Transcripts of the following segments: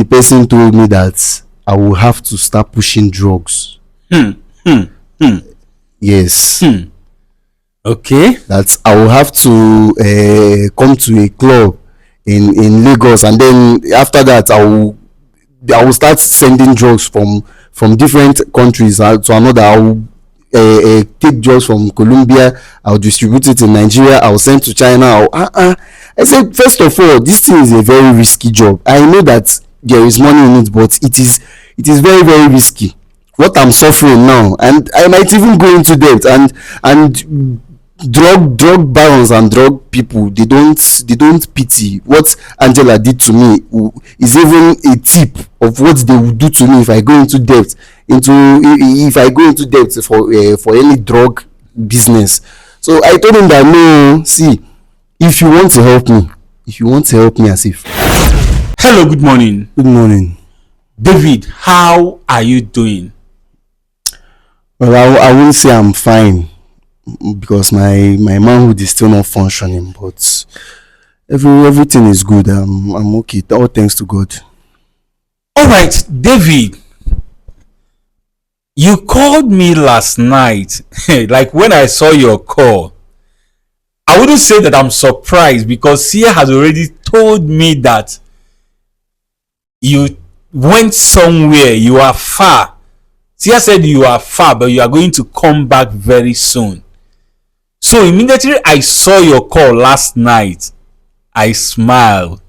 the person told me that I will have to start pushing drugs. Hmm. Hmm. Hmm. Yes. Okay. That I will have to come to a club in Lagos, and then after that I will start sending drugs from different countries to another. I will take drugs from Colombia. I'll distribute it in Nigeria. I'll send to China. I said, first of all, this thing is a very risky job. I know that there is money in it, but it is very, very risky. What I'm suffering now, and I might even go into debt. And drug barons and drug people, they don't pity. What Angela did to me is even a tip of what they will do to me if I go into debt for any drug business. So I told him that, no, see, if you want to help me as if. Hello, good morning. Good morning. David, how are you doing? Well, I won't say I'm fine, because my manhood is still not functioning, but everything is good. I'm okay. All thanks to God. All right, David, you called me last night. Like, when I saw your call, I wouldn't say that I'm surprised, because Sia has already told me that you went somewhere. You are far. Sia said you are far, but you are going to come back very soon. So immediately I saw your call last night, I smiled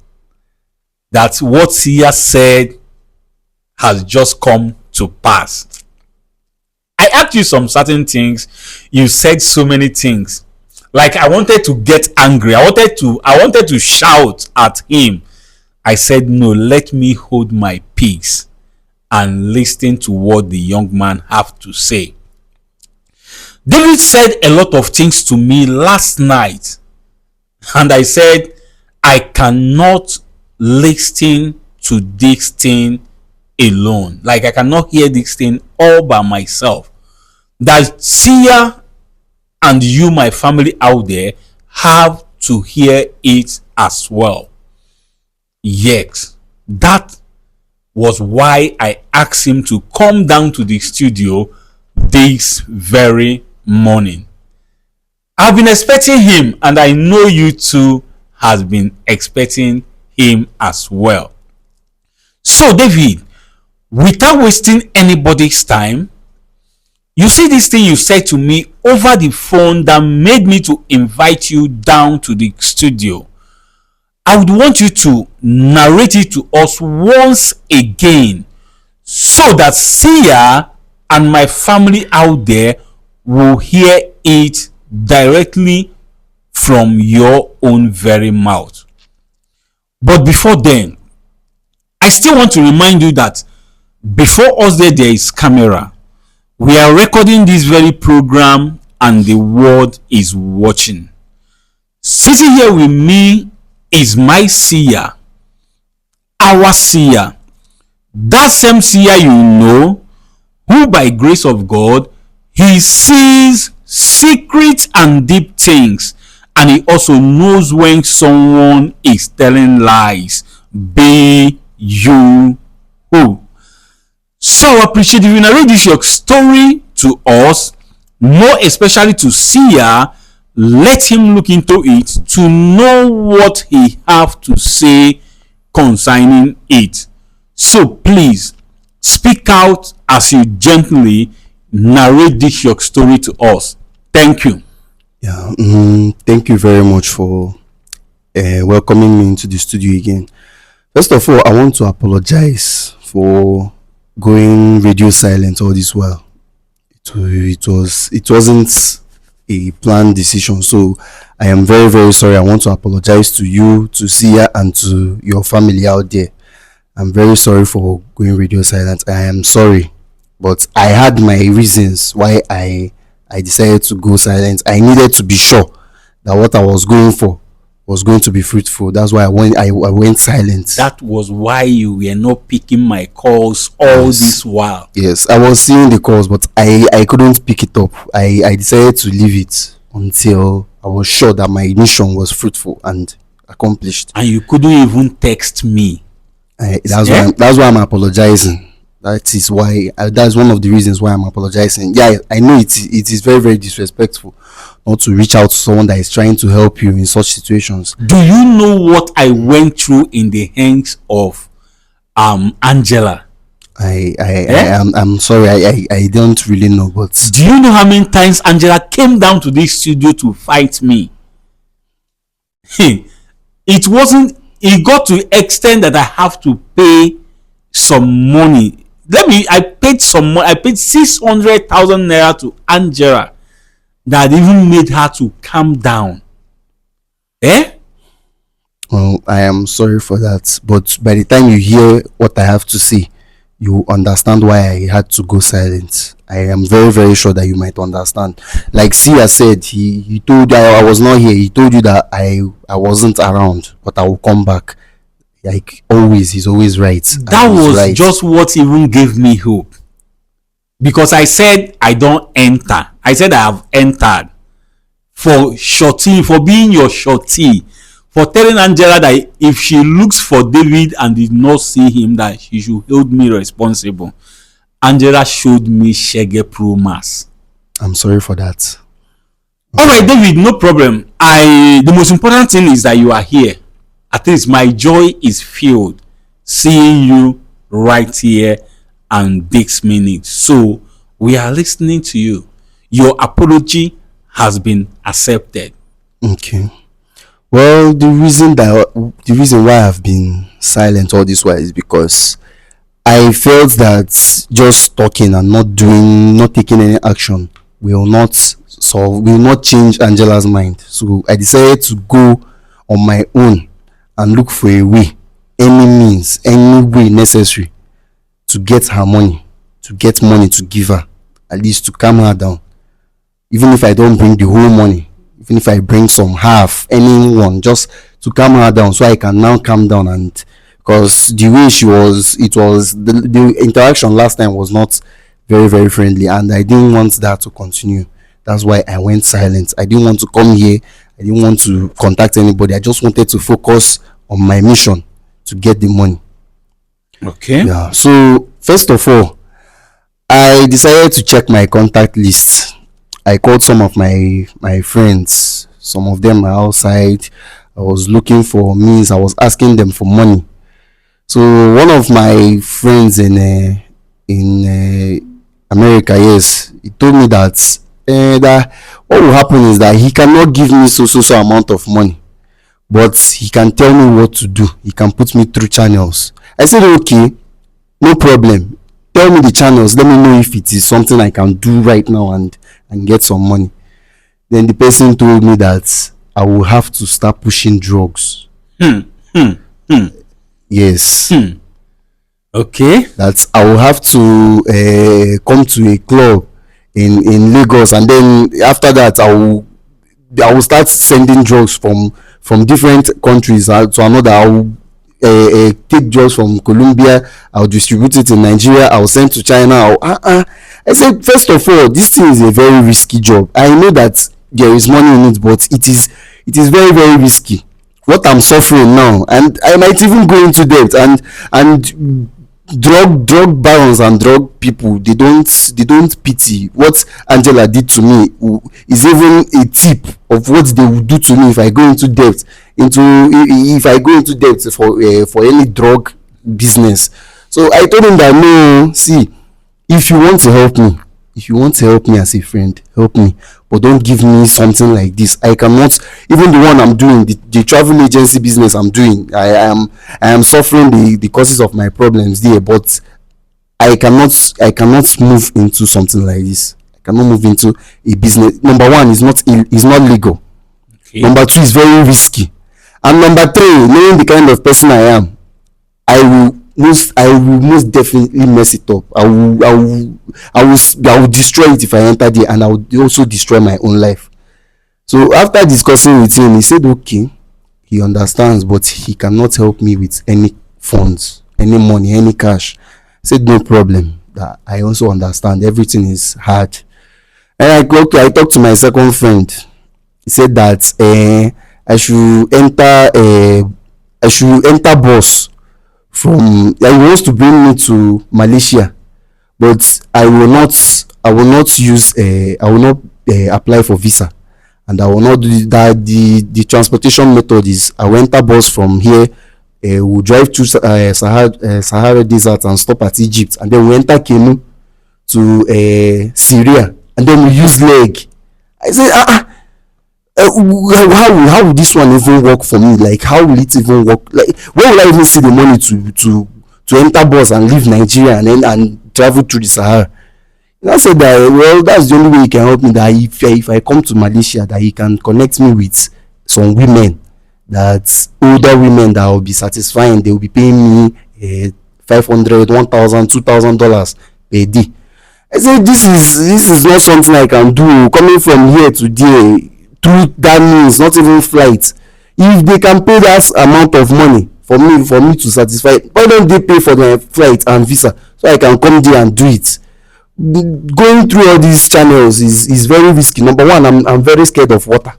that what Sia said has just come to pass. I asked you some certain things. You said so many things. Like, I wanted to get angry. I wanted to shout at him. I said, no, let me hold my peace and listen to what the young man have to say. David said a lot of things to me last night, and I said, I cannot listen to this thing alone. Like, I cannot hear this thing all by myself. That Sia and you, my family out there, have to hear it as well. Yes, that was why I asked him to come down to the studio this very morning. I've been expecting him, and I know you too has been expecting him as well. So, David, without wasting anybody's time, you see this thing you said to me over the phone that made me to invite you down to the studio. I would want you to narrate it to us once again, so that Sia and my family out there will hear it directly from your own very mouth. But before then, I still want to remind you that before us there is camera. We are recording this very program, and the world is watching. Sitting here with me is my Sia, our Sia, that same Sia you know, who by grace of God, he sees secret and deep things, and he also knows when someone is telling lies. Be you who. So I appreciate if you narrate this your story to us, more especially to Sia. Let him look into it to know what he have to say concerning it. So please speak out as you gently narrate this your story to us. Thank you. Yeah, thank you very much for welcoming me into the studio again. First of all, I want to apologize for going radio silent all this while. It wasn't a planned decision, so I am very, very sorry. I want to apologize to you, to Sia, and to your family out there. I'm very sorry for going radio silent. I am sorry, but I had my reasons why I decided to go silent. I needed to be sure that what I was going for was going to be fruitful. That's why I went silent. That was why you were not picking my calls all this while. Yes, I was seeing the calls, but I couldn't pick it up. I decided to leave it until I was sure that my mission was fruitful and accomplished. And you couldn't even text me. Yeah. That's why I'm apologizing. That is why that's one of the reasons why I'm apologizing. Yeah, I know it is very very disrespectful not to reach out to someone that is trying to help you in such situations. Do you know what I went through in the hands of Angela? I Eh? I'm sorry. I don't really know, but Do you know how many times Angela came down to this studio to fight me? It wasn't. It got to extent that I have to pay some money. I paid some money. I paid 600,000 naira to Angela. That even made her to calm down. Eh? well, I am sorry for that. But by the time you hear what I have to say, you understand why I had to go silent. I am very very sure that you might understand. Like Sia said, he told you I was not here. He told you that I wasn't around, but I will come back. Like always, he's always right, and That he's was right. just what even gave me hope. Because I said I don't enter. I said I have entered for shorty, for being your shorty, for telling Angela that if she looks for David and did not see him, that she should hold me responsible. Angela showed me Shege Pro Mass. I'm sorry for that. All right, David, no problem. The most important thing is that you are here. At least my joy is filled seeing you right here and this minute. So we are listening to you. Your apology has been accepted. Okay. Well, the reason why I've been silent all this while is because I felt that just talking and not taking any action will not change Angela's mind. So I decided to go on my own and look for a way, any means, any way necessary to get her money, to get money to give her, at least to calm her down. Even if I don't bring the whole money, even if I bring some half, anyone, just to calm her down, so I can now calm down. And because the way she was, it was the interaction last time was not very very friendly, and I didn't want that to continue. That's why I went silent. I didn't want to come here. I didn't want to contact anybody. I just wanted to focus on my mission to get the money. Okay. Yeah. So first of all, I decided to check my contact list. I called some of my friends. Some of them are outside. I was looking for means. I was asking them for money. So one of my friends in America, yes, he told me that what will happen is that he cannot give me so amount of money, but he can tell me what to do. He can put me through channels. I said okay, no problem. Tell me the channels. Let me know if it is something I can do right now and get some money. Then the person told me that I will have to start pushing drugs. Yes. Okay. That I will have to come to a club in Lagos, and then after that I will start sending drugs from different countries to another. I will take drugs from Colombia. I'll distribute it in Nigeria. I'll send to China. I said, first of all, this thing is a very risky job. I know that there is money in it, but it is very very risky. What I'm suffering now, and I might even go into debt. And drug barons and drug people, they don't pity what Angela did to me. Is even a tip of what they will do to me if I go into debt, if I go into debt for any drug business. So I told him that no, see, if you want to help me, if you want to help me as a friend, help me, but don't give me something like this. I cannot. Even the one I'm doing, the travel agency business I'm doing, I am suffering the causes of my problems there, but I cannot move into something like this. I cannot move into a business. Number one, is not legal. Okay. Number two, is very risky. And number three, knowing the kind of person I am, I will most definitely mess it up. I will destroy it if I enter there, and I will also destroy my own life. So after discussing with him, he said okay, he understands, but he cannot help me with any funds, any money, any cash. I said no problem, that I also understand everything is hard. And I talked to my second friend. He said that I should enter bus from, he wants to bring me to Malaysia, but I will not use I will not apply for visa, and I will not do that. The transportation method is I will enter bus from here, we'll drive through Sahara Desert and stop at Egypt, and then we enter canoe to Syria, and then we use leg. I say, how will this one even work for me? Like, how will it even work? Like, where will I even see the money to enter bus and leave Nigeria and then and travel through the Sahara? And I said that, well, that's the only way he can help me, that if I come to Malaysia, that he can connect me with some women, that older women that will be satisfying. They will be paying me $500, $1,000, $2,000 per day. I said, this is not something I can do coming from here to there through that means, not even flight. If they can pay that amount of money for me to satisfy, why don't they pay for the flight and visa so I can come there and do it? Going through all these channels is very risky. Number one, I'm very scared of water.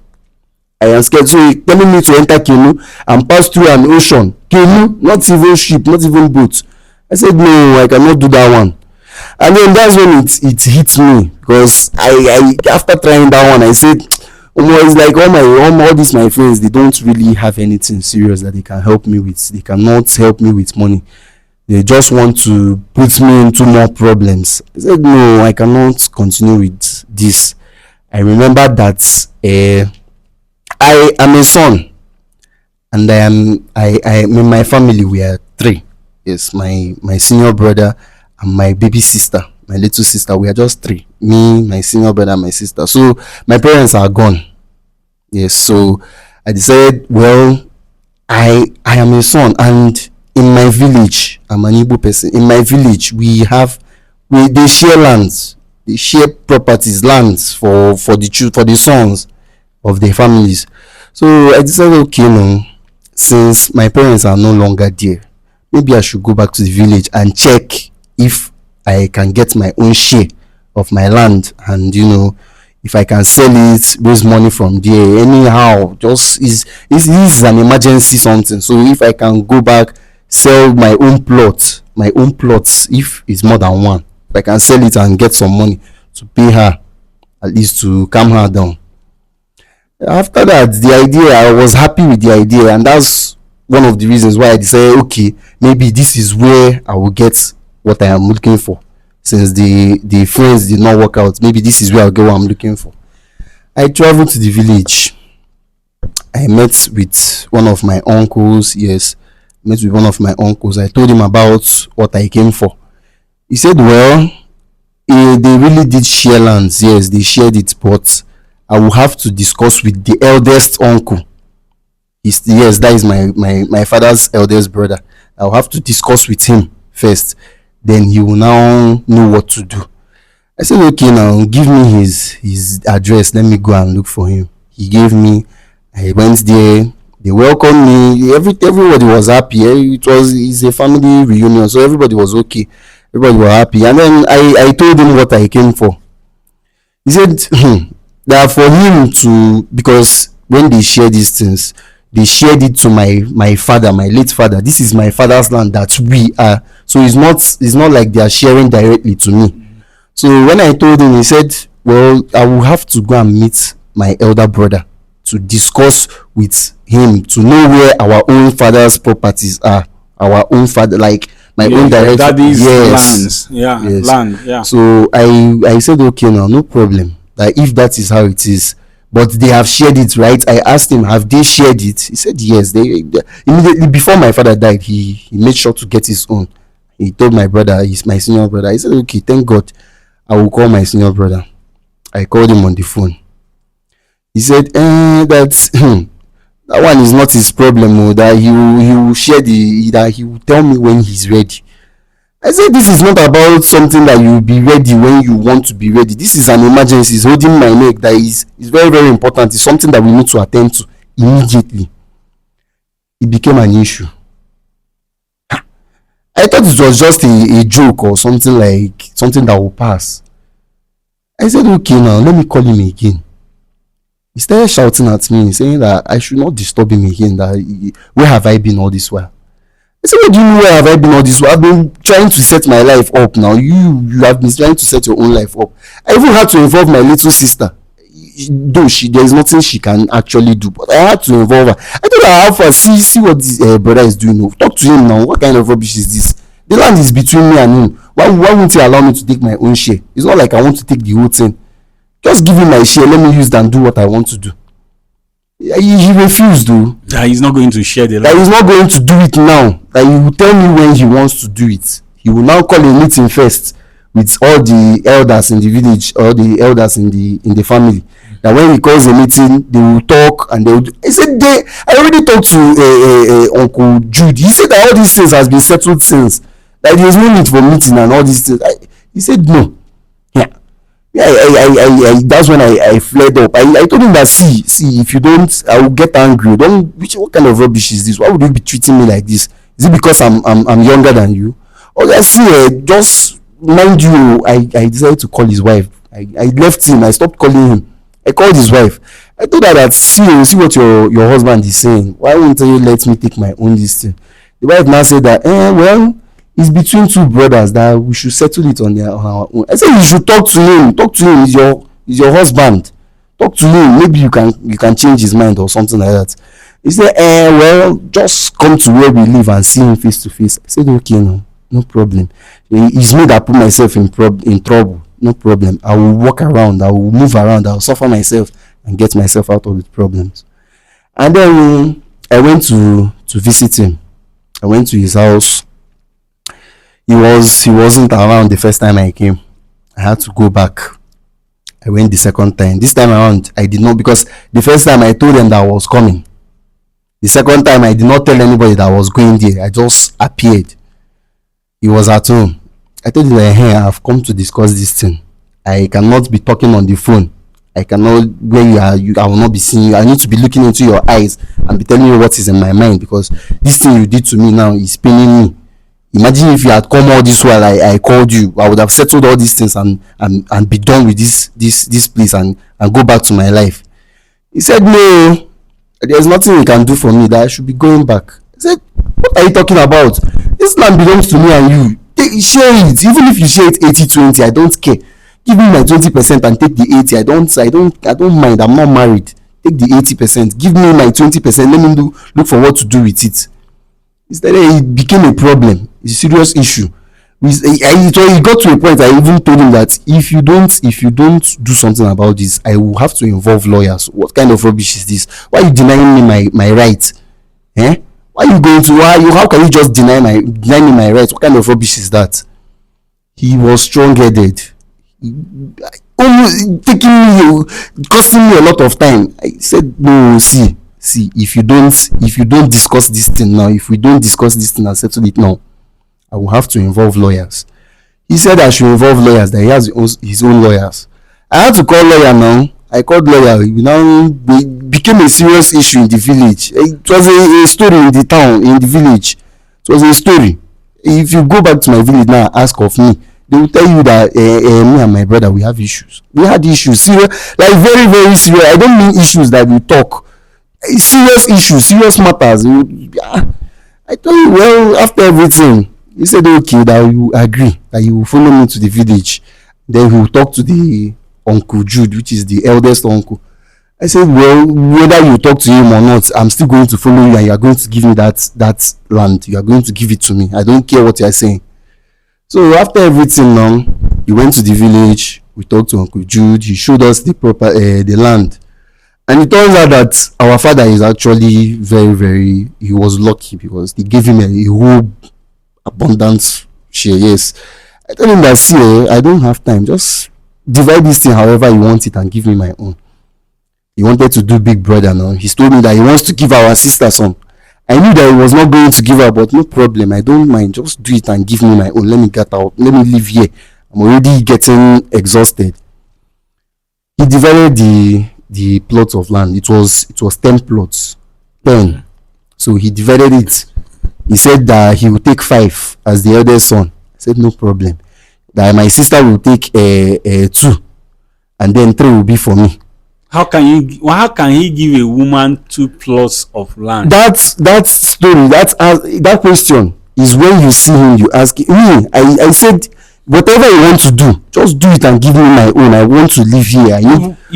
I am scared. So he telling me to enter canoe and pass through an ocean. Canoe, not even ship, not even boat. I said, no, I cannot do that one. And then that's when it hit me, because I after trying that one, I said, it's like all these my friends, they don't really have anything serious that they can help me with. They cannot help me with money. They just want to put me into more problems. I said, no, I cannot continue with this. I remember that I am a son, and in my family we are three. Yes, my senior brother and my baby sister, my little sister. We are just three. Me, my senior brother, and my sister. So my parents are gone. Yes, so I decided, well, I am a son, and in my village, I'm an Igbo person. In my village, they share lands, they share properties, lands for the sons of their families. So I decided, okay, no, since my parents are no longer there, maybe I should go back to the village and check if I can get my own share of my land, and if I can sell it, raise money from there. Anyhow, just this is an emergency something. So if I can go back, sell my own plots, if it's more than one, if I can sell it and get some money to pay her, at least to calm her down. After that, I was happy with the idea, and that's one of the reasons why I decided, okay, maybe this is where I will get what I am looking for. Since the friends did not work out, maybe this is where I'll get what I'm looking for. I traveled to the village. I met with one of my uncles. Yes, met with one of my uncles. I told him about what I came for. He said, well, they really did share lands. Yes, they shared it, but I will have to discuss with the eldest uncle. Yes, that is my father's eldest brother. I'll have to discuss with him first, then he will now know what to do. I said, okay, now give me his address, let me go and look for him. He gave me. I went there. They welcomed me. Everybody was happy. It's a family reunion, so everybody was okay. Everybody was happy. And then I told him what I came for. He said that for him to, because when they share these things, they shared it to my father, my late father. This is my father's land that we are. So it's not like they are sharing directly to me. So when I told him, he said, well, I will have to go and meet my elder brother to discuss with him to know where our own father's properties are. Our own father, like my own direct daddy's lands. Yes. Land. Yeah. So I said, okay, now no problem. That if that is how it is, but they have shared it, right? I asked him, have they shared it? He said yes. They immediately before my father died, he made sure to get his own. He told my brother, he's my senior brother. I said, okay, thank God. I will call my senior brother. I called him on the phone. He said, that that one is not his problem. Oh, that he will share that he will tell me when he's ready. I said, this is not about something that you will be ready when you want to be ready. This is an emergency. It's holding my neck. That is very, very important. It's something that we need to attend to immediately. It became an issue. I thought it was just a joke or something that will pass. I said, okay, now let me call him again. He started shouting at me, saying that I should not disturb him again. That where have I been all this while? I said, what do you know where have I been all this while? I've been trying to set my life up now. You have been trying to set your own life up. I even had to involve my little sister. Though there is nothing she can actually do, but I had to involve her. I told her, how far, see what this brother is doing now. Talk to him now. What kind of rubbish is this? The land is between me and him. Why won't he allow me to take my own share? It's not like I want to take the whole thing. Just give him my share. Let me use it and do what I want to do. He refused, though. That he's not going to share the That land. he's not going to do it now. That he will tell me when he wants to do it. He will now call a meeting first with all the elders in the village or the elders in the family. That when he calls a meeting, they will talk and they will. He said I already talked to Uncle Jude. He said that all these things has been settled since. That there is no need for meeting and all these things. He said no. That's when I flared up. I told him that see, if you don't, I will get angry. What kind of rubbish is this? Why would you be treating me like this? Is it because I'm younger than you? Or just mind you, I decided to call his wife. I left him. I stopped calling him. I called his wife. I told her that see what your husband is saying. Why won't you let me take my own this thing? The wife now said that well, it's between two brothers that we should settle it on our own. I said you should talk to him. Talk to him. He's your husband. Talk to him. Maybe you can change his mind or something like that. He said, well, just come to where we live and see him face to face. I said, okay, no problem. It's me that put myself in trouble. No problem. I will walk around. I will move around. I will suffer myself and get myself out of the problems. And then I went to visit him. I went to his house. He wasn't around the first time I came. I had to go back. I went the second time. This time around, I did not, because the first time I told them that I was coming. The second time I did not tell anybody that I was going there. I just appeared. He was at home. I told him that, hey, I've come to discuss this thing. I cannot be talking on the phone. I cannot, where you are, I will not be seeing you. I need to be looking into your eyes and be telling you what is in my mind, because this thing you did to me now is paining me. Imagine if you had come all this while I called you. I would have settled all these things and be done with this place and go back to my life. He said, no, there's nothing you can do for me, that I should be going back. I said, what are you talking about? This land belongs to me and you. Share it. Even if you share it 80-20, I don't care. Give me my 20% and take the 80. I don't mind. I'm not married. Take the 80%. Give me my 20%. Let me look for what to do with it. Instead, it became a problem. It's a serious issue. It got to a point I even told him that if you don't do something about this, I will have to involve lawyers. What kind of rubbish is this? Why are you denying me my rights? Why are you going to? How can you just deny me my rights? What kind of rubbish is that? He was strong-headed. Taking me, costing me a lot of time. I said, no, see, if you don't discuss this thing now, if we don't discuss this thing and settle it now, I will have to involve lawyers. He said I should involve lawyers, that he has his own lawyers. I had to call lawyer now. I called lawyer. It became a serious issue in the village. It was a story in the town, in the village. It was a story. If you go back to my village now and ask of me, they will tell you that me and my brother, we have issues. We had issues, serious, like very, very serious. I don't mean issues that we talk. Serious issues, serious matters. I told you, well, after everything, he said, okay, that you agree that you will follow me to the village. Then he will talk to the Uncle Jude, which is the eldest uncle. I said, well, whether you talk to him or not, I'm still going to follow you and you are going to give me that land. You are going to give it to me. I don't care what you are saying. So after everything now, he went to the village. We talked to Uncle Jude. He showed us the land. And it turns out that our father is actually very, very, he was lucky because they gave him a whole abundance share. Yes. I told him that, see, I don't have time. Just divide this thing however you want it and give me my own. He wanted to do big brother now. He told me that he wants to give our sister some. I knew that he was not going to give her, but no problem. I don't mind. Just do it and give me my own. Let me get out. Let me live here. I'm already getting exhausted. He divided the plots of land. It was 10 plots. 10. So he divided it. He said that he would take 5 as the eldest son. I said no problem. That my sister will take 2, and then 3 will be for me. How can he give a woman 2 plots of land? That story, that question is when you see him, you ask him. I said, whatever you want to do, just do it and give me my own. I want to live here.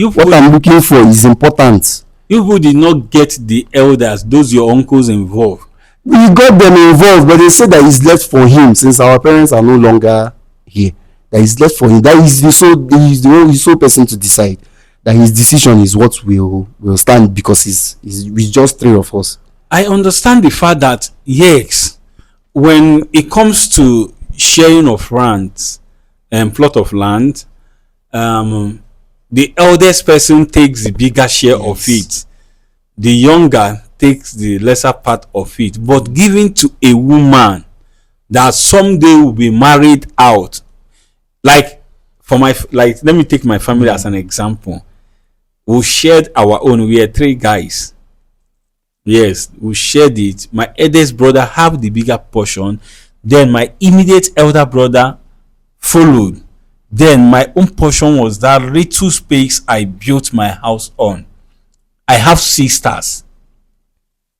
What I'm looking for is important. You people did not get the elders, those your uncles involved. We got them involved, but they said that it's left for him since our parents are no longer here. That is left for him. That is the sole person to decide. That his decision is what will stand, because it's just 3 of us. I understand the fact that yes, when it comes to sharing of lands and plot of land, the eldest person takes the bigger share of it. The younger takes the lesser part of it. But giving to a woman that someday will be married out, like let me take my family as an example. We shared our own. We are 3 guys. Yes, we shared it. My eldest brother have the bigger portion. Then my immediate elder brother followed. Then my own portion was that little space I built my house on. I have sisters.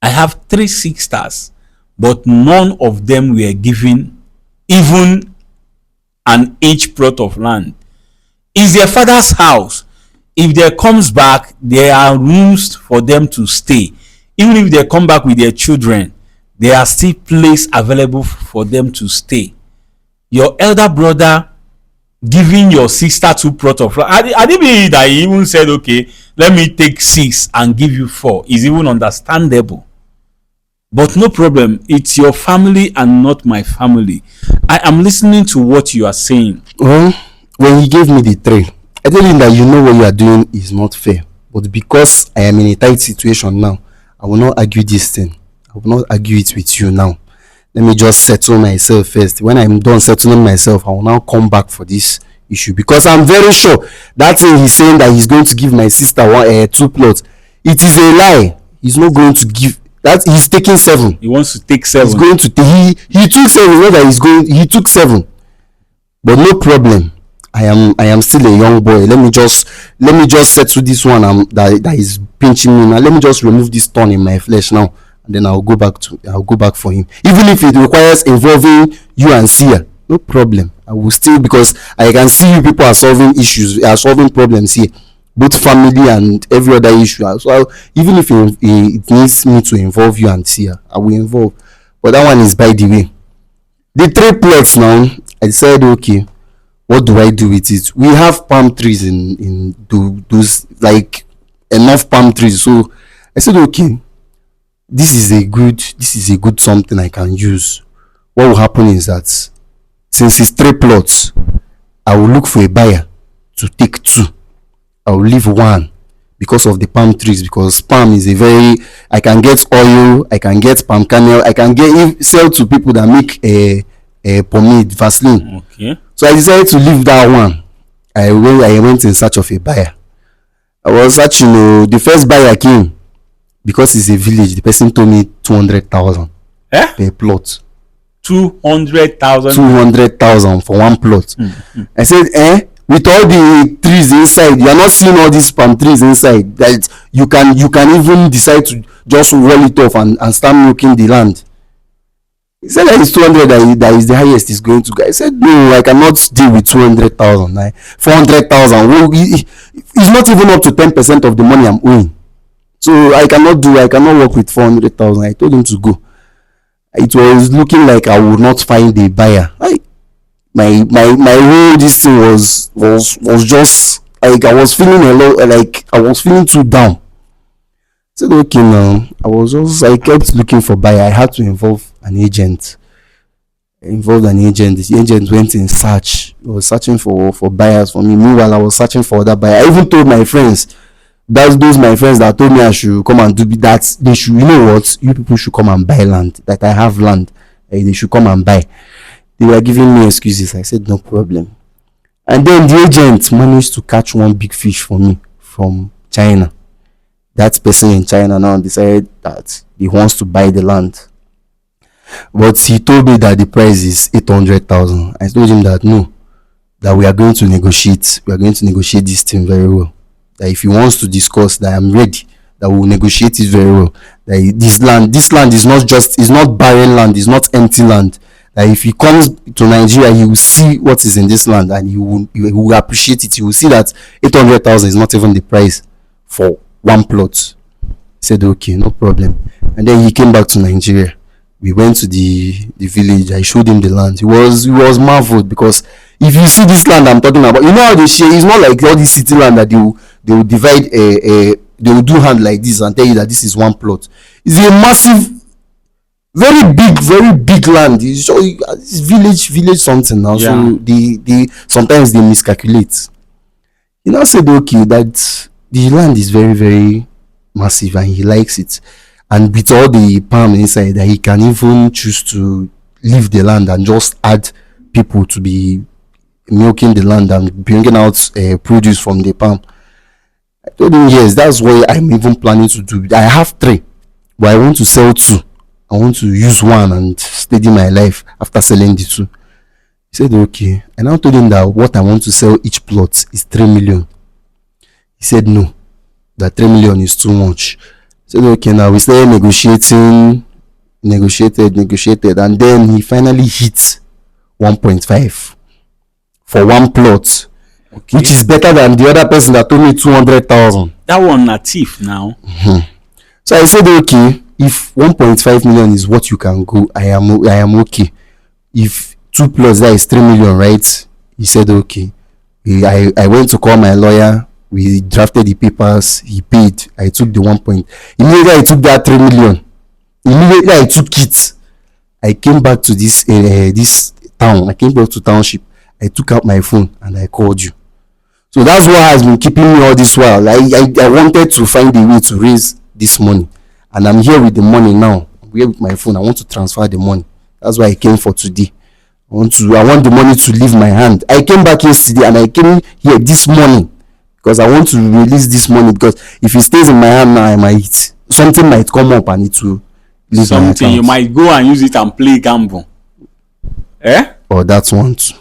I have 3 sisters, but none of them were given even an inch plot of land. It's their father's house. If they comes back, there are rooms for them to stay. Even if they come back with their children, there are still places available for them to stay. Your elder brother giving your sister 2 plots of land, I didn't mean that he even said, okay, let me take 6 and give you 4. Is even understandable. But no problem. It's your family and not my family. I am listening to what you are saying. Well, when he gave me the 3, I told him that what you are doing is not fair. But because I am in a tight situation now, I will not argue this thing. I will not argue it with you now. Let me just settle myself first. When I'm done settling myself, I will now come back for this issue, because I'm very sure that thing he's saying that he's going to give my sister 2 plots, it is a lie. He's not going to give that. He's taking 7. He wants to take 7. He's going to he took 7. Not that he took 7. But no problem. I am still a young boy. Let me just settle this one that is pinching me now. Let me just remove this thorn in my flesh now, and then I'll go back for him. Even if it requires involving you and Sia, no problem. I will still, because I can see you people are solving issues, are solving problems here, both family and every other issue. So even if it needs me to involve you and Sia, I will involve. But that one is by the way. The 3 plots now, I said, okay, what do I do with it? We have palm trees in those, like enough palm trees. So I said, okay, this is a good something I can use. What will happen is that since it's 3 plots, I will look for a buyer to take 2. I will leave 1 because of the palm trees, because palm is I can get oil, I can get palm kernel, I can sell to people that make a pomade, Vaseline. Okay. So I decided to leave that one. I went in search of a buyer. I was searching. The first buyer came, because it's a village. The person told me 200,000 per plot. 200,000. 200,000 for 1 plot. I said, with all the trees inside, you are not seeing all these palm trees inside. That you can even decide to just wall it off and start milking the land. He said that it's 200 that is the highest is going to go. I said, no, I cannot deal with 200,000. 400,000. It's not even up to 10% of the money I'm owing. So I cannot work with 400,000. I told him to go. It was looking like I would not find a buyer. My whole this thing was just like I was feeling I was feeling too down. I said, okay, now I kept looking for buyer. I had to involve an agent. The agent went in search. He was searching for buyers for me. Meanwhile, I was searching for other buyers. I even told my friends, those my friends that told me I should come and do that, they should, you people should come and buy land, that I have land. They should come and buy. They were giving me excuses. I said, no problem. And then the agent managed to catch 1 big fish for me from China. That person in China now decided that he wants to buy the land. But he told me that the price is 800,000. I told him that no, that we are going to negotiate. We are going to negotiate this thing very well. that if he wants to discuss, that I'm ready, that we'll negotiate it very well. That this land is not barren land, it's not empty land. That if he comes to Nigeria, he will see what is in this land, and he will appreciate it. He will see that 800,000 is not even the price for one plot. He said, okay, no problem. And then he came back to Nigeria. We went to the village. I showed him the land. He was marveled, because if you see this land I'm talking about, you know how they share. It's not like all this city land that they will divide they will do hand like this and tell you that this is one plot. It's a massive, very big land. It's village something now. Yeah. So they sometimes they miscalculate. He now said, okay, that the land is very massive and he likes it, and with all the palm inside, that he can even choose to leave the land and just add people to be milking the land and bringing out produce from the palm. I told him, yes, that's what I'm even planning to do. I have 3, but I want to sell 2. I want to use 1 and steady my life after selling the 2. He said, okay. And I told him that what I want to sell each plot is 3 million. He said, no, that 3 million is too much. I said, okay. Now we started negotiated, and then he finally hit 1.5 for one plot. Okay. Which is better than the other person that told me 200,000. That one a thief now. So I said, okay, if 1.5 million is what you can go, I am okay. If 2 plus that is 3 million, right? He said, okay. I went to call my lawyer. We drafted the papers. He paid. I took the 1 point. Immediately I took that 3 million. Immediately I took it. I came back to this town. I came back to township. I took out my phone and I called you. So that's what has been keeping me all this while. I wanted to find a way to raise this money, and I'm here with the money now. I'm here with my phone. I want to transfer the money. That's why I came for today. I want the money to leave my hand. I came back yesterday and I came here this morning because I want to release this money, because if it stays in my hand now, something might come up and it will leave my account. You might go and use it and play gamble. Or that's one too.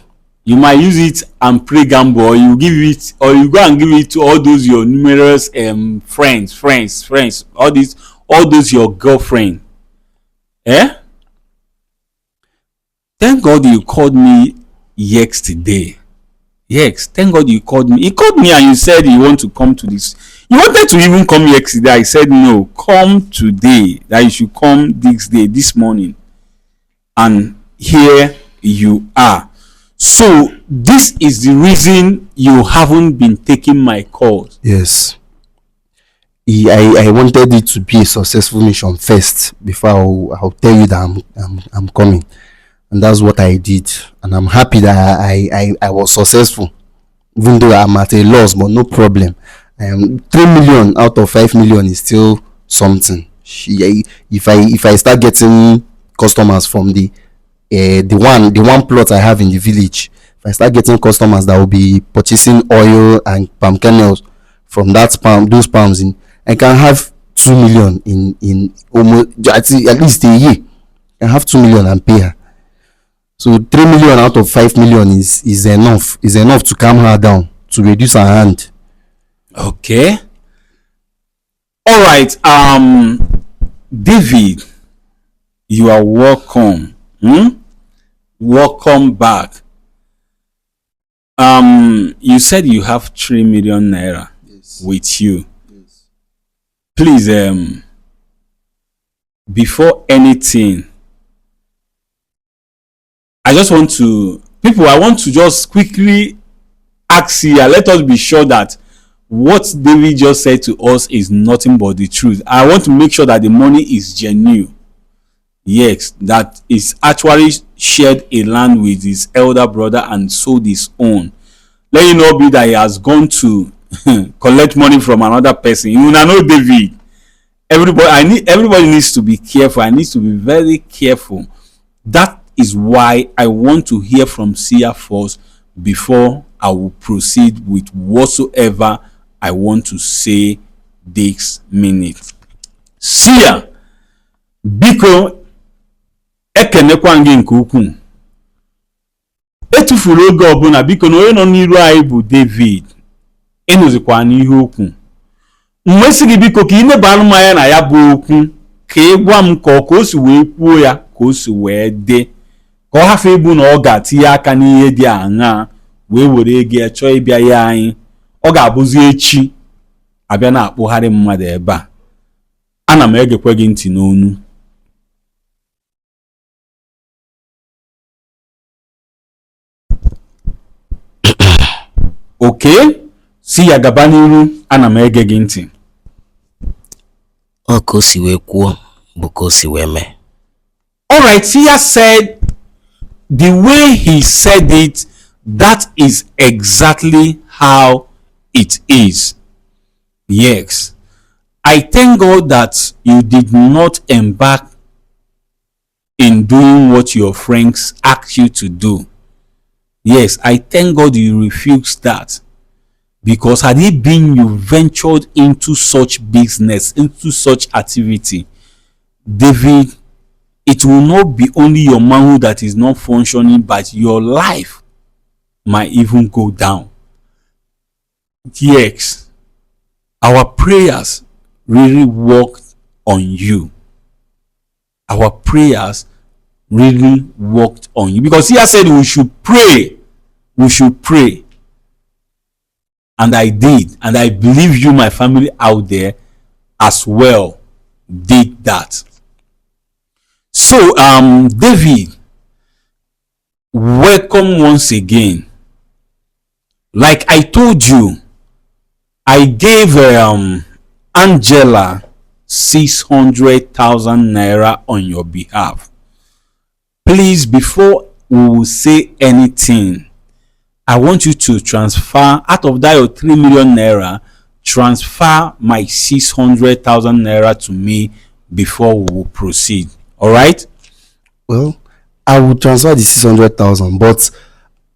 You might use it and play gamble, or you go and give it to all those your numerous friends, all those your girlfriend. Thank God you called me yesterday. Yes, thank God you called me. He called me and you said you want to come to this. You wanted to even come yesterday. I said no, come today. That you should come this morning. And here you are. So this is the reason you haven't been taking my calls. Yes. I wanted it to be a successful mission first before I'll tell you that I'm coming. And that's what I did. And I'm happy that I was successful. Even though I'm at a loss, but no problem. 3 million out of 5 million is still something. If I start getting customers from the one plot I have in the village, if I start getting customers that will be purchasing oil and palm kernels from those palms, I can have 2 million in almost at least a year. I can have 2 million and pay her. So 3 million out of 5 million is enough to calm her down, to reduce her hand. Okay. All right. David, you are welcome. Welcome back. You said you have 3 million naira. Yes. With you. Yes. Please, before anything, I want to just quickly ask you, let us be sure that what David just said to us is nothing but the truth. I want to make sure that the money is genuine. Yes, that is actually shared a land with his elder brother and sold his own. Let it not be that he has gone to collect money from another person. You know, David. Everybody needs to be careful. I need to be very careful. That is why I want to hear from Seer first before I will proceed with whatsoever I want to say this minute. Seer, biko ekenekwa gị nke ukwuu. Etufuru oge ọbụla, biko na onye nọ n'iru anyị bụ David. ịnụzikwa n'ihe okwu mgbe si gị biko ka ị nebara m anya na ya bụ okwu ka ị gwa m ka o si wee kwuo ya ka o si wee dị ka ọ hafụ ịbụ na ọ ga-atinye aka n'ihe dị aṅaa wee were ego ya chọọ ịbịa ya anyị ọ ga-abụzi echi abịa na-akpụgharị mmadụ ebe a. Ana m egekwe gị ntị n'onu. oke si ya gaba n'iru, ana m ege gị ntị. Ọ ka o si wee kwuo bụ ka o si wee mee. Alright, Sia said the way he said it, that is exactly how it is. Yes. I thank God that you did not embark in doing what your friends asked you to do. Yes, I thank God you refused that. Because had it been you ventured into such business, into such activity, David, it will not be only your manhood that is not functioning, but your life might even go down. Yes, our prayers really worked on you. Our prayers really worked on you. Because he has said we should pray. We should pray. And I did. And I believe you, my family out there, as well, did that. So, David, welcome once again. Like I told you, I gave Angela 600,000 naira on your behalf. Please, before we will say anything, I want you to transfer out of that your 3 million naira, transfer my 600,000 naira to me before we will proceed. All right? Well, I will transfer the 600,000, but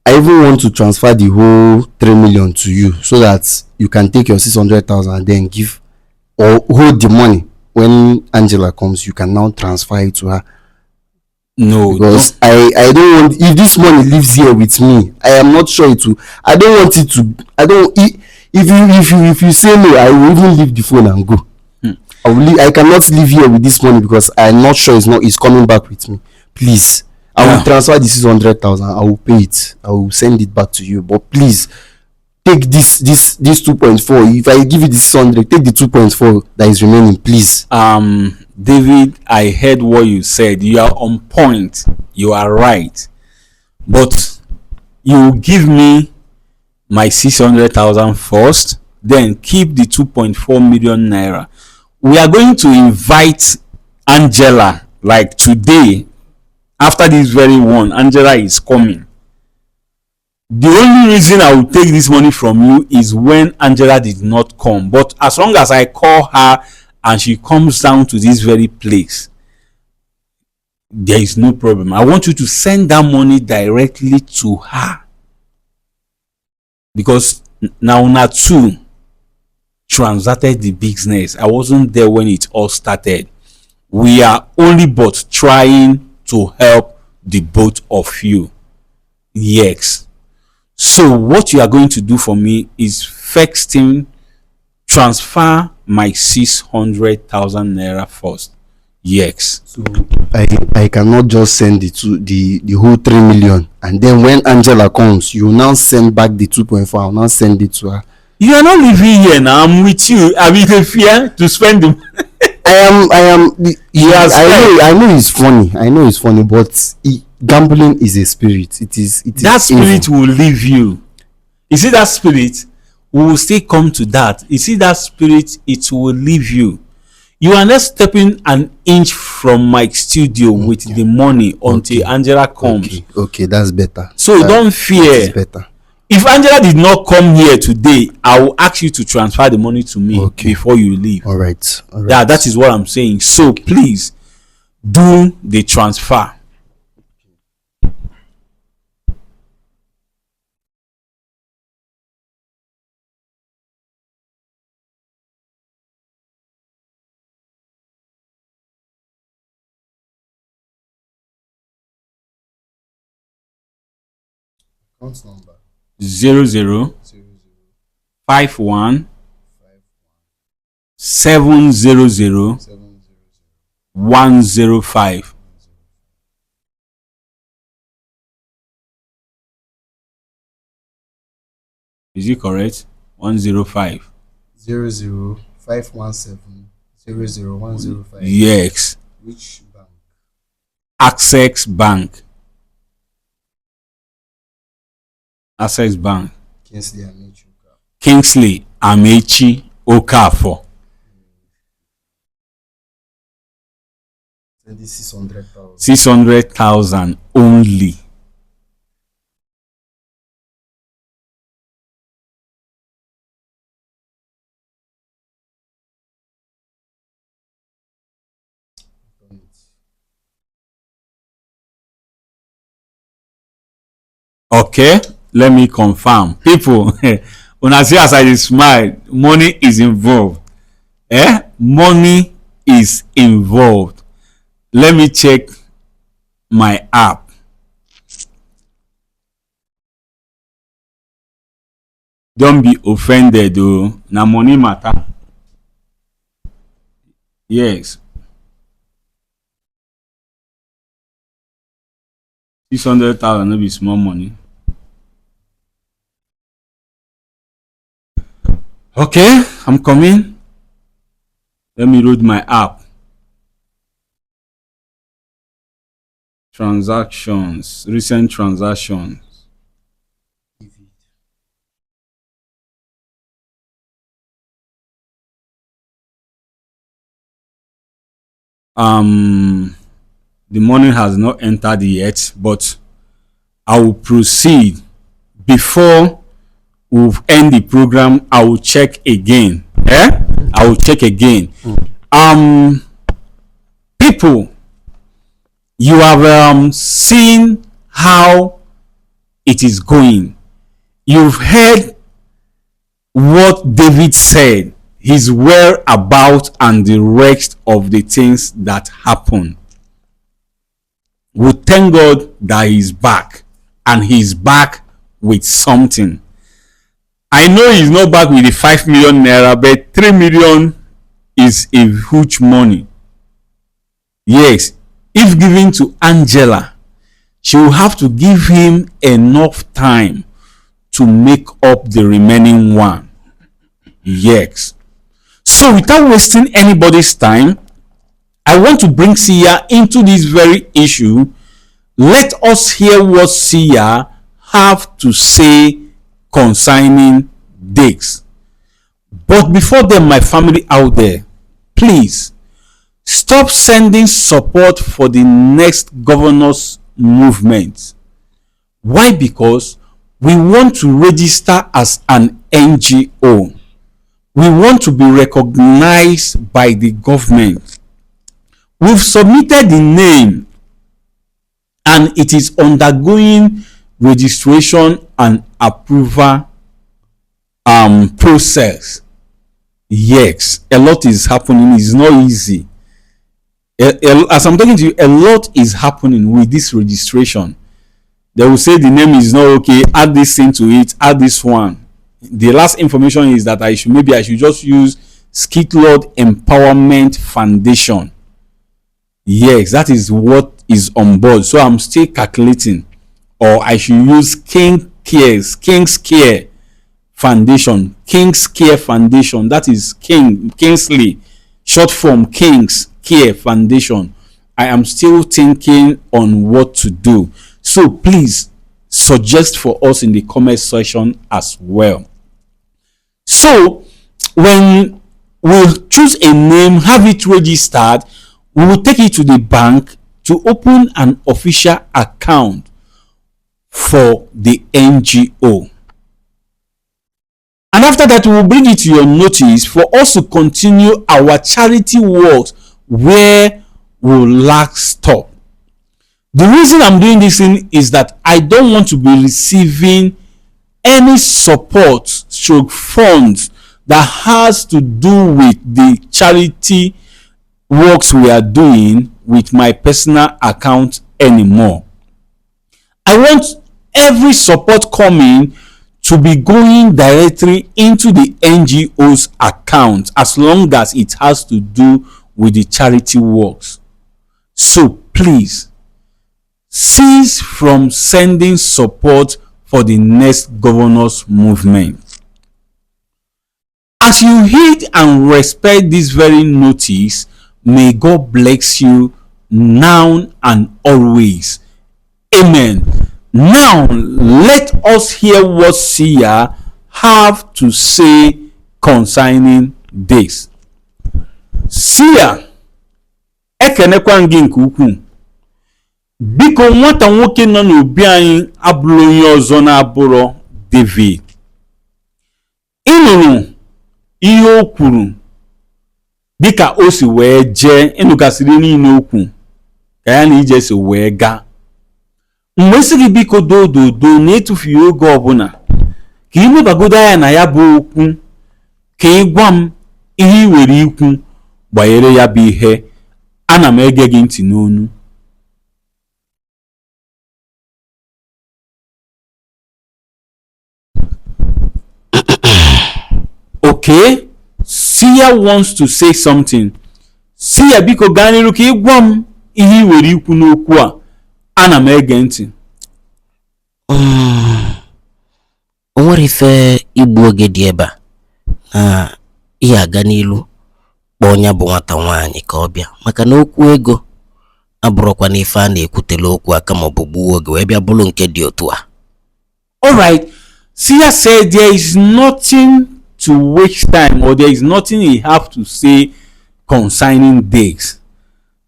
I even want to transfer the whole 3 million to you so that you can take your 600,000 and then give or hold the money. When Angela comes, you can now transfer it to her. No, because I don't want, if this money lives here with me, I am not sure it will. I don't want it to. I don't. If you say no, I will even leave the phone and go. I will leave, I cannot live here with this money because I am not sure it's coming back with me. Please, I will transfer the 600,000. I will pay it. I will send it back to you. But please take this 2.4. If I give you the 600, take the 2.4 that is remaining, please. David, I heard what you said. You are on point. You are right. But you give me my 600,000 first, then keep the 2.4 million naira. We are going to invite Angela, like today. After this very one, Angela is coming. The only reason I will take this money from you is when Angela did not come. But as long as I call her and she comes down to this very place, there is no problem. I want you to send that money directly to her. Because now Natu transacted the business. I wasn't there when it all started. We are only but trying to help the both of you. Yes. So what you are going to do for me is first thing, transfer my 600,000 naira first. Yes. So I cannot just send the whole 3 million, and then when Angela comes, you now send back the 2.4. I'll now send it to her. You are not living here now. I'm with you. Are we fear to spend them? I am. Yes, I know it's funny. I know it's funny, but gambling is a spirit. It is. That spirit evil. Will leave you. You see that spirit? We will still come to that. You see that spirit? It will leave you. You are not stepping an inch from my studio with the money until Angela comes. Okay, that's better. So don't fear. That's better. If Angela did not come here today, I will ask you to transfer the money to me before you leave. All right. Yeah, that is what I'm saying. So please do the transfer. Account number 00 51 700 105. Is it correct? 105. 00517 00105. Yes. Which bank? Access Bank. Access Bank. Kingsley Kingsley Amechi. Amechi Okafor. 600,000. 600,000 only. Okay, let me confirm. People, when I see as I dey smile, money is involved. Money is involved. Let me check my app. Don't be offended though. Na money matter. Yes. 600,000 no be small money. Okay, I'm coming. Let me load my app. Transactions, recent transactions. The money has not entered yet, but I will proceed. Before we end the program, I will check again. I will check again. People, you have seen how it is going. You've heard what David said, his whereabouts, and the rest of the things that happened. We thank God that he's back, and he's back with something. I know he's not back with the 5 million naira, but 3 million is a huge money. Yes, if given to Angela, she will have to give him enough time to make up the remaining one. Yes. So without wasting anybody's time, I want to bring Sia into this very issue. Let us hear what Sia have to say concerning this. But before then, my family out there, please stop sending support for the next governor's movement. Why? Because we want to register as an NGO. We want to be recognized by the government. We've submitted the name and it is undergoing registration and approval process. Yes, a lot is happening. It's not easy. As I'm talking to you, a lot is happening with this registration. They will say the name is not okay, add this thing to it, add this one. The last information is that I should just use SKITLORD Empowerment Foundation. Yes, that is what is on board. So I'm still calculating, or I should use King's Care Foundation. King's Care Foundation. That is Kingsley, short form King's Care Foundation. I am still thinking on what to do. So please suggest for us in the comment section as well. So when we choose a name, have it registered, we will take it to the bank to open an official account for the NGO. And after that, we will bring it to your notice for us to continue our charity works where we will lack stop. The reason I'm doing this thing is that I don't want to be receiving any support stroke funds that has to do with the charity works we are doing with my personal account anymore. I want every support coming to be going directly into the NGO's account as long as it has to do with the charity works. So please cease from sending support for the next governor's movement. As you heed and respect this very notice, may God bless you now and always. Amen. Now let us hear what Seer have to say concerning this. Seer, ekenekwa gị nke ukwuu. Biko nwata nwoke nọ n'obi anyị abụrụ onye ọzọ na-abụrụ David. Ịnụrụ ihe o kwuru dịka o si wee jee, ịnụgasịrị niile okwu ka ya na ije si wee gaa. Mgbe sị gị biko dododo na-etufughị oge ọbụla ka ị mebagodo ya na ya bụ okwu, ka ị gwa m ihe ị nwere ikwu gbanyere ya bụ ihe. Ana m ege gị ntị n'onu. Okay, Seer wants to say something. Seer biko gaa n'iru ka ị gwa m ihe ị nwere ikwu n'okwu a. Ana m ege ntị. O nwere ife igbu oge dị ebe a na ihe aga n'ilu kpọọ onye bụ nwata nwaanyị ka ọ bịa, maka na okwu ego abụrụkwa n'ife a na-ekwutela okwu aka ma ọ bụ gbuo oge wee bịa bụrụ nke dị otu a. Alright, Seer said there is nothing to waste time, or there is nothing he have to say concerning this.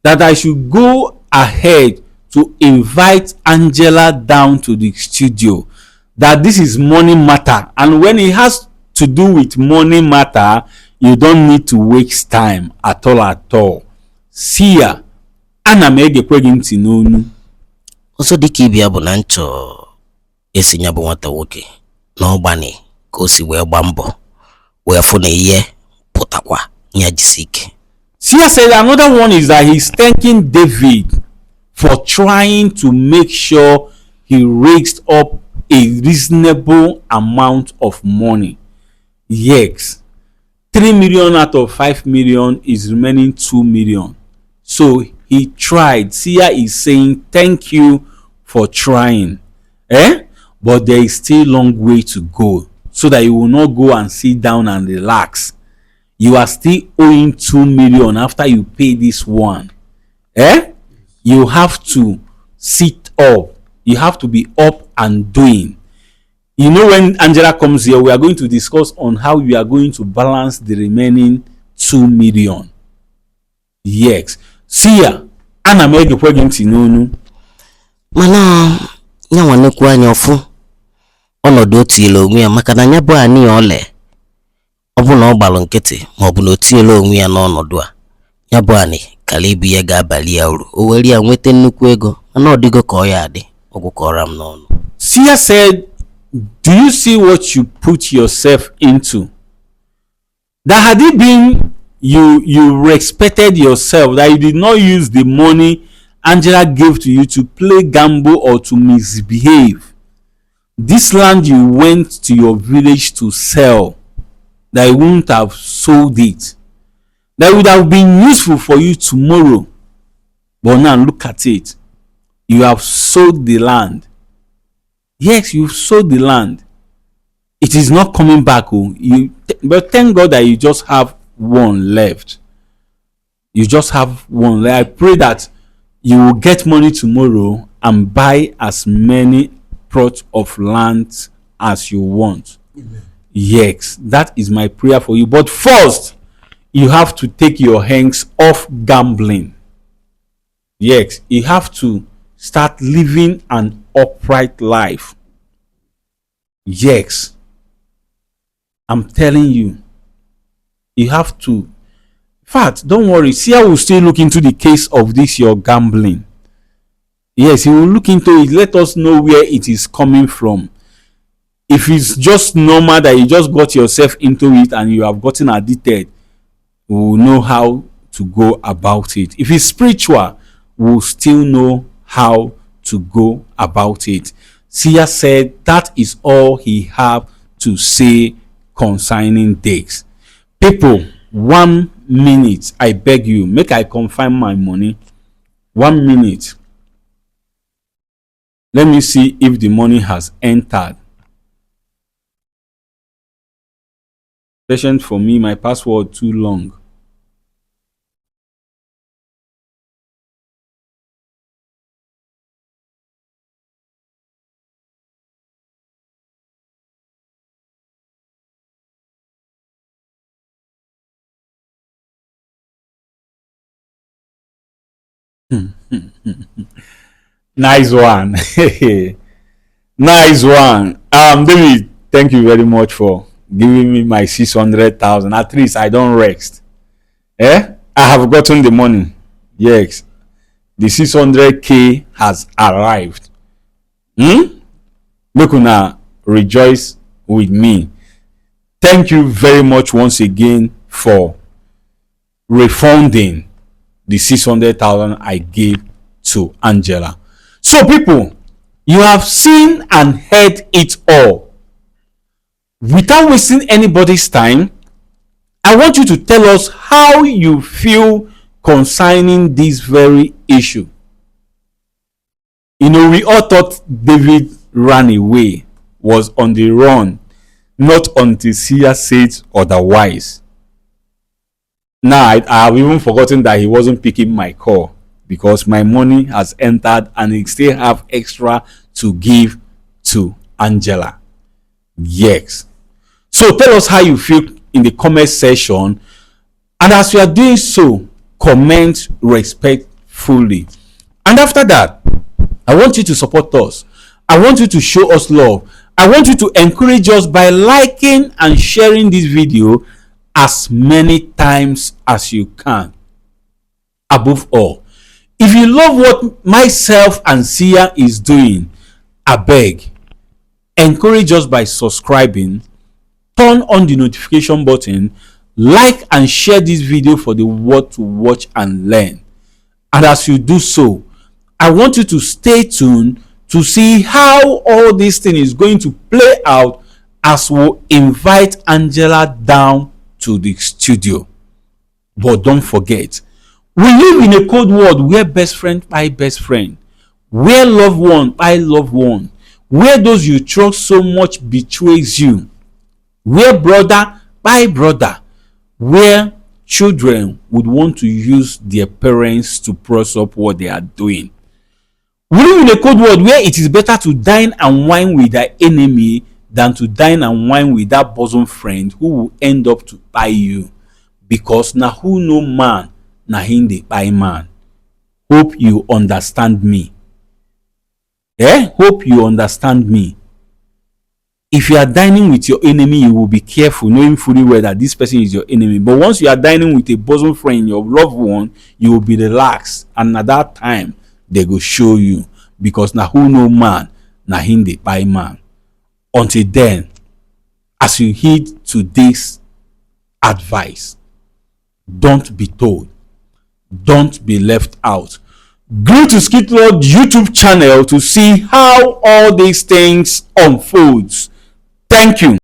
That I should go ahead to invite Angela down to the studio. That this is money matter, and when it has to do with money matter, you don't need to waste time at all. Seer, ana m egekwe gị ntị n'onu. Ọzọ dịka ịbịa bụ na nchọ esinya bụ nwata nwoke na ọgbani ka o si wee gba mbọ wee fụ na ihe pụtakwa ya jisi ike. Seer said another one is that he's thanking David for trying to make sure he raised up a reasonable amount of money. Yes, 3 million out of 5 million is remaining 2 million. So he tried. Seer is saying thank you for trying. But there is still a long way to go, so that you will not go and sit down and relax. You are still owing 2 million after you pay this one. You have to sit up. You have to be up and doing. You know, when Angela comes here, we are going to discuss on how we are going to balance the remaining 2 million. Yes. Seer, ana m egekwe gị ntị n'onu. Mana ya nwanekwu anya ọfụ ọnọdụ o tinyela onwe ya, maka na ya bụ anyị ole ọ bụ na ọ gbalụ nkịtị ma ọ bụ na o tinyela onwe ya n'ọnọdụ a, ya bụ anyị kala ibu ya ga-abalị ya uru o were ya nweta nnukwu ego, mana ọ dịgo ka ọ ya adị ọgwụkọrọ m n'ọnụ. Seer said, do you see what you put yourself into? That had it been you respected yourself, that you did not use the money Angela gave to you to play gamble or to misbehave, this land you went to your village to sell, that you wouldn't have sold it, that would have been useful for you tomorrow. But now look at it, you have sold the land. Yes, you've sold the land. It is not coming back. But thank God that you just have one left. You just have one left. I pray that you will get money tomorrow and buy as many plots of land as you want. Amen. Yes, that is my prayer for you. But first, you have to take your hands off gambling. Yes, you have to start living an upright life. Yes, I'm telling you, you have to. In fact, don't worry, Seer will still look into the case of this your gambling. Yes, he will look into it. Let us know where it is coming from. If it's just normal that you just got yourself into it and you have gotten addicted, we will know how to go about it. If it's spiritual, we will still know how to go about it. Seer said that is all he have to say concerning this. People, 1 minute, I beg you, make I confirm my money. 1 minute. Let me see if the money has entered. Patient for me, my password too long. Nice one. Nice one. David, thank you very much for giving me my 600,000. At least I don't rest. I have gotten the money. Yes, the 600k has arrived. Make una rejoice with me. Thank you very much once again for refunding the 600,000 I gave to Angela. So people, you have seen and heard it all. Without wasting anybody's time, I want you to tell us how you feel concerning this very issue. We all thought David ran away, was on the run, not until Sia said otherwise. Now I have even forgotten that he wasn't picking my call, because my money has entered and I still have extra to give to Angela. Yes. So tell us how you feel in the comment section, and as you are doing so, comment respectfully. And after that, I want you to support us. I want you to show us love. I want you to encourage us by liking and sharing this video as many times as you can. Above all, if you love what myself and Sia is doing, I beg, encourage us by subscribing, turn on the notification button, like and share this video for the world to watch and learn. And as you do so, I want you to stay tuned to see how all this thing is going to play out as we invite Angela down to the studio. But don't forget, we live in a cold world where best friend by best friend, where loved one by loved one, where those you trust so much betrays you, where brother by brother, where children would want to use their parents to press up what they are doing. We live in a cold world where it is better to dine and wine with thy enemy than to dine and wine with that bosom friend who will end up to buy you. Because na who know man, na him dey buy man. Hope you understand me. Hope you understand me. If you are dining with your enemy, you will be careful, knowing fully well that this person is your enemy. But once you are dining with a bosom friend, your loved one, you will be relaxed. And at that time, they go show you. Because na who know man, na him dey buy man. Until then, as you heed to this advice, don't be told, don't be left out. Go to SKITLORD YouTube channel to see how all these things unfolds. Thank you.